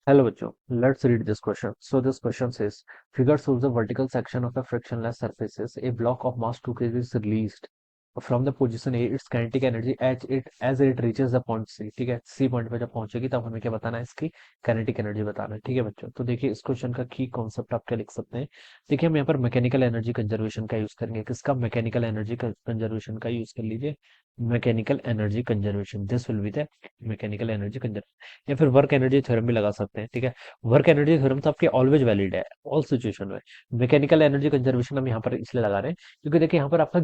Hello बच्चों, let's read this question. So this question says, figure shows the vertical section of the frictionless surfaces. A block of mass 2 kg is released from the position A. Its kinetic energy as it reaches the point C. ठीक है, C point पे जब पहुंचेगी तब हमें क्या बताना है, इसकी काइनेटिक एनर्जी बताना है। ठीक है बच्चों, तो देखिए इस क्वेश्चन का की कॉन्सेप्ट आप क्या लिख सकते हैं। देखिए हम यहाँ पर मैकेनिकल एनर्जी कंजर्वेशन का यूज करेंगे। किसका? मैकेनिकल एनर्जी कंजर्वेशन का यूज कर लीजिए। Mechanical energy conservation, this will be the mechanical energy conservation. या फिर वर्क एनर्जी थ्योरम भी लगा सकते हैं। ठीक है, वर्क एनर्जी थ्योरम तो आपके ऑलवेज वैलिड है ऑल सिचुएशन में। मैकेनिकल एनर्जी कंजर्वेशन हम यहाँ पर इसलिए लगा रहे हैं क्योंकि देखिए यहाँ पर आपका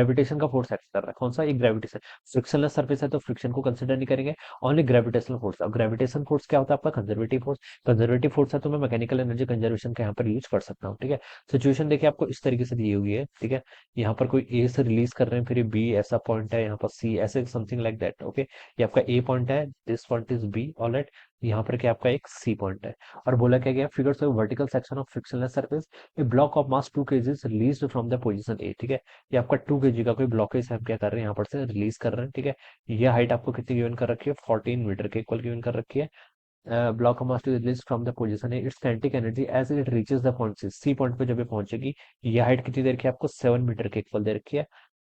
ग्रेविटेशन का फोर्स एक्ट कर रहा है। कौन सा? एक ग्रेविटेशन। फ्रिक्शनलेस सरफेस है तो फ्रिक्शन को कंसिडर नहीं करेंगे, ओनली ग्रेविटेशनल फोर्स। अब ग्रेविटेशन फोर्स क्या होता है? आपका कंजर्वेटिव फोर्स। कंजर्वेटिव फोर्स है तो मैं मैकेनिकल एनर्जी कंजर्वेशन का यहाँ पर यूज कर सकता हूँ। ठीक है, सिचुएशन देखिए आपको इस तरीके से दी हुई है। ठीक है, यहाँ पर कोई ए से रिलीज कर रहे हैं, फिर बी ऐसा पॉइंट है, यहाँ पर सी ऐसे समथिंग लाइक दैट। ओके, ये आपका ए पॉइंट है, this point is B. Alright, यहाँ पर क्या आपका एक सी पॉइंट है। और बोला क्या गया? Figures of vertical section of frictionless surface, a block of mass 2 kg released from the position A. ठीक है, ये आपका 2 kg का कोई ब्लॉकेज हम क्या कर रहे हैं, यहाँ पर से रिलीज कर रहे हैं। ठीक है, ये हाइट आपको कितनी गिवन कर रखी है? 14 मीटर के इक्वल गिवन कर रखी है। Block of mass to release from the position A, it's kinetic energy as it reaches the point C. C point पे जब ये पहुंचेगी, ये हाइट कितनी दे रखी है आपको? 7 मीटर के इक्वल दे रखी है।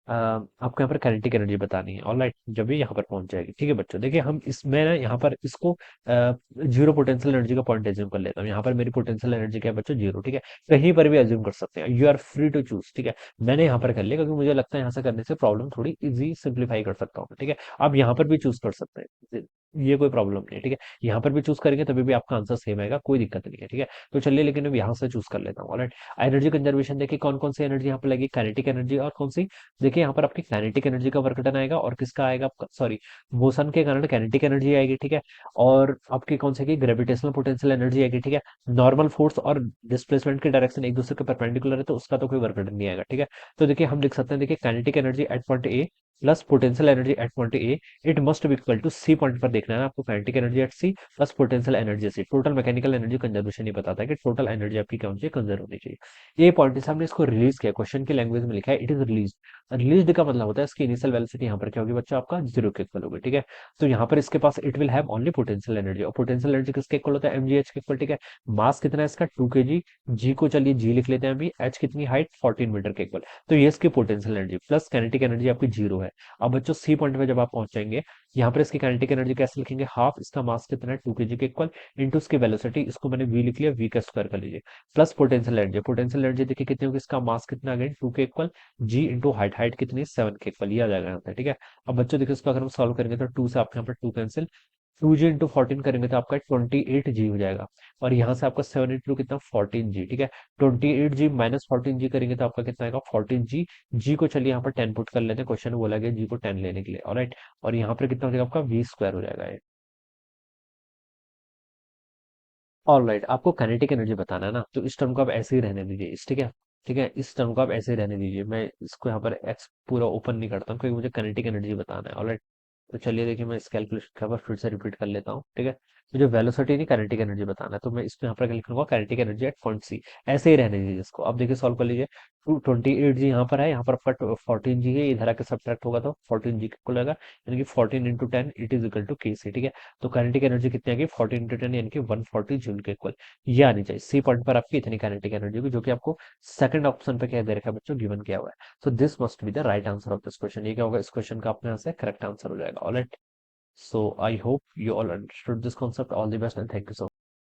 आपको यहाँ पर काइनेटिक एनर्जी बतानी है। ऑलराइट, जब ये यहाँ पर पहुंच जाएगी। ठीक है बच्चों, देखिए हम इसमें ना यहाँ पर इसको जीरो पोटेंशियल एनर्जी का पॉइंट एज्यूम कर लेता हूँ। यहाँ पर मेरी पोटेंशियल एनर्जी क्या है बच्चों? जीरो। ठीक है, कहीं पर भी एज्यूम कर सकते हैं, you are free to choose. ठीक है, मैंने यहाँ पर कर लिया क्योंकि मुझे लगता है यहाँ से करने से प्रॉब्लम थोड़ी इजी सिंप्लीफाई कर सकता हूँ। ठीक है, आप यहाँ पर भी चूज कर सकते हैं, ये कोई प्रॉब्लम नहीं है। ठीक है, यहाँ पर भी चूज करेंगे तभी भी आपका आंसर सेम आएगा, कोई दिक्कत नहीं है। ठीक है, तो चलिए, लेकिन अब यहाँ से चूज कर लेता हूँ। ऑलराइट, एनर्जी कंजर्वेशन देखिए कौन कौन सी एनर्जी यहाँ पर लगी, काइनेटिक एनर्जी और कौन सी? देखिए यहाँ पर आपकी काइनेटिक एनर्जी का वर्क डन आएगा, और किसका आएगा आपका? सॉरी, मोशन के कारण काइनेटिक एनर्जी आएगी। ठीक है, और आपकी कौन सी की? ग्रेविटेशनल पोटेंशियल एनर्जी आएगी। ठीक है, नॉर्मल फोर्स और डिस्प्लेसमेंट की डायरेक्शन एक दूसरे के परपेंडिकुलर है तो उसका तो कोई वर्क डन नहीं आएगा। ठीक है, तो देखिए हम लिख सकते हैं, देखिए kinetic energy at point A plus potential energy at point A, it must be equal to C point पर देखना है आपको, kinetic energy at C plus potential energy C. Total mechanical energy conservation ही बताता है कि टोटल एनर्जी आपकी कौन सी कंजर्व होनी चाहिए। ये पॉइंट से हमने इसको रिलीज किया, क्वेश्चन की लैंग्वेज में लिखा है इट इज रिलीज। रिलीज का मतलब होता है इसकी इनिशियल वेलोसिटी यहाँ पर क्या होगी बच्चों? आपका जीरो के इक्वल होगी। ठीक है, तो यहाँ पर इसके पास it will have only potential energy, और पोटेंशियल एनर्जी किसके इक्वल होता है? mgh के इक्वल। ठीक है, मास कितना है इसका? 2 kg। जी को चलिए जी लिख लेते हैं अभी, एच कितनी? हाइट 14 मीटर के इक्वल। तो ये इसकी potential energy plus kinetic energy आपकी जीरो है। अब बच्चों सी पॉइंट पे जब आप पहुंच जाएंगे, यहाँ पर इसकी काइनेटिक एनर्जी कैसे लिखेंगे? हाफ इसका मास कितना है? 2 kg के इक्वल, इंटू इसकी वेलोसिटी, इसको मैंने वी लिख लिया, वी का स्क्वायर कर लीजिए, plus potential energy. Potential energy देखिए कितनी होगी? इसका मास कितना? अगेन 2 के इक्वल, जी इंटू हाइट, हाइट कितनी? 7 के इक्वल, ये आ जाएगा यहाँ पे। ठीक है, अब बच्चों देखिए इसको अगर हम सॉल्व करेंगे तो 2 से आपके यहाँ पर 2 कैंसिल, 2g इंटू 14 करेंगे तो आपका 28g हो जाएगा, और यहाँ से आपका 7 इंटू कितना? 14g। ठीक है, 28g माइनस 14g करेंगे तो आपका कितना आएगा? 14g। जी को चलिए यहाँ पर 10 पुट कर लेते हैं, क्वेश्चन में बोला गया जी को 10 लेने के लिए। ऑलराइट, और यहाँ पर कितना हो जाएगा? आपका वी स्क्वायर हो जाएगा ये। ऑलराइट, आपको काइनेटिक एनर्जी बताना है ना, तो इस टर्म को आप ऐसे ही रहने दीजिए ठीक है। ठीक है, इस टर्म को आप ऐसे ही रहने दीजिए, मैं इसको यहाँ पर एक्स पूरा ओपन नहीं करता हूँ क्योंकि मुझे काइनेटिक एनर्जी बताना है। ऑलराइट, तो चलिए देखिए मैं इस कैलकुलेशन का फिर से रिपीट कर लेता हूँ। ठीक है, मुझे वेलोसिटी नहीं काइनेटिक एनर्जी बताना है, तो मैं इसको यहाँ पर क्या लिखूंगा? Kinetic energy at point C. ऐसे ही रहने दीजिए इसको। अब देखिए सॉल्व कर लीजिए, 28 जी यहाँ पर है, यहाँ पर आपका 14 जी है, इधर आके सब्ट्रैक्ट होगा तो 14 जी को लगेगा, यानी कि 14 into 10 it is equal to K C. ठीक है, तो काइनेटिक एनर्जी कितनी आएगी? 14 इंटू 10 यानी कि 140 जूल के इक्वल, ये आनी चाहिए। सी पॉइंट पर आपकी इतनी काइनेटिक एनर्जी होगी, जो कि आपको सेकंड ऑप्शन पे क्या दे रखा है बच्चों? गिवन किया हुआ है। So this must be the right answer of this question. ये क्या होगा? इस क्वेश्चन का अपने यहाँ से करेक्ट आंसर हो जाएगा। Alright, so I hope you all understood this concept. All the best and thank you so much.